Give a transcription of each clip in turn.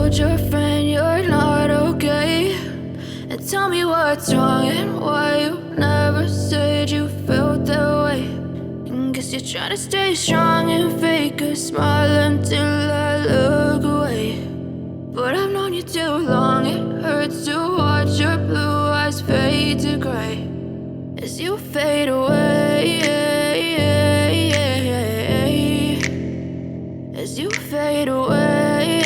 told your friend you're not okay, and tell me what's wrong and why you never said you felt that way. And guess you're trying to stay strong and fake a smile until I look away. But I've known you too long, it hurts to watch your blue eyes fade to gray as you fade away, as you fade away.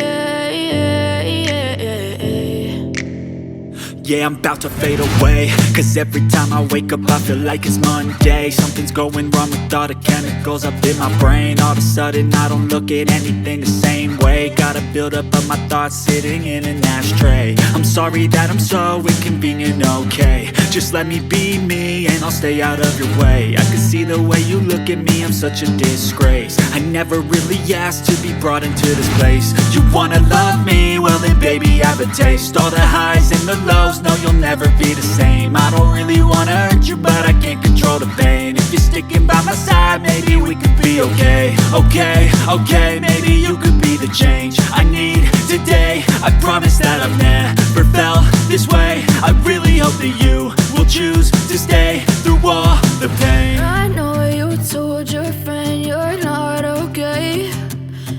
Yeah, I'm about to fade away, cause every time I wake up I feel like it's Monday. Something's going wrong with all the chemicals up in my brain. All of a sudden I don't look at anything the same way. Gotta build up of my thoughts sitting in an ashtray. I'm sorry that I'm so inconvenient, okay. Just let me be me and I'll stay out of your way. I can see the way you look at me, I'm such a disgrace. I never really asked to be brought into this place. You wanna love me? Well then baby I have a taste. All the highs and the lows, no you'll never be the same. I don't really wanna hurt you but I can't control the pain. If you're sticking by my side maybe we could be okay. Okay, maybe you could be the change I need today. I promise that I've never felt this way. I really hope that you will choose to stay through all the pain. I know you told your friend you're not okay,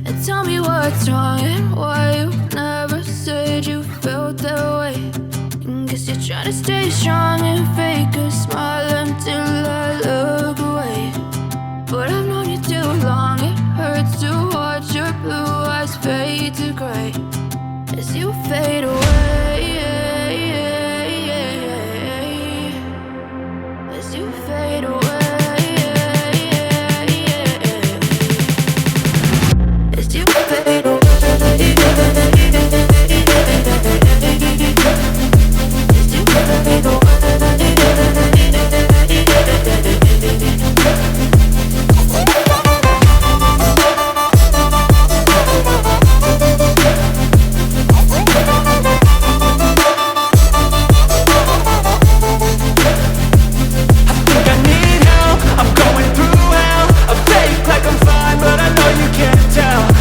and tell me what's wrong and why you never said you felt that way. And guess you're trying to stay strong and fake a smile until I look away. But I've known you too long, it hurts to watch your blue eyes fade to gray as you fade away, as you fade away, as you fade away.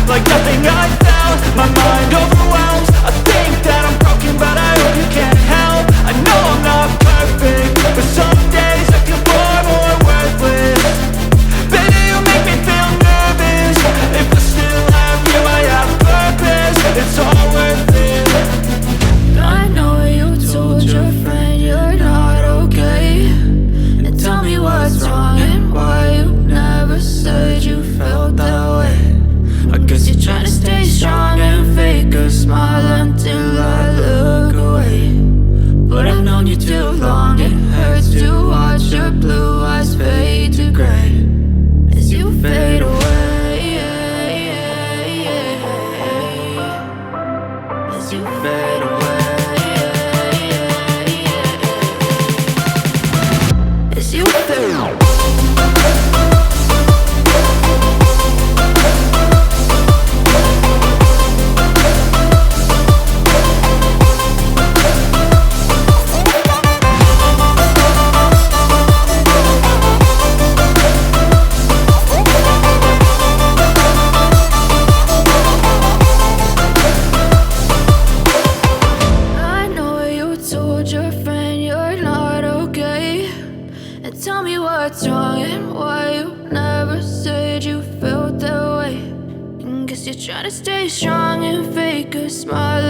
Like nothing I felt, my mind overwhelms. I think that I'm broken, but I hope you can't help. I know I'm not perfect, but some days I feel far more worthless. Baby, you make me feel nervous. If I still have you, I have purpose. It's all worth it. I know you told your friend you're not okay, and tell me what's wrong and why you never said you felt that way. I guess you're trying to stay strong and fake a smile until I look away. But I've known you too long, it hurts to watch your blue eyes fade to gray as you fade away, as you fade away, as you fade away. Tell me what's wrong and why you never said you felt that way. And guess you're trying to stay strong and fake a smile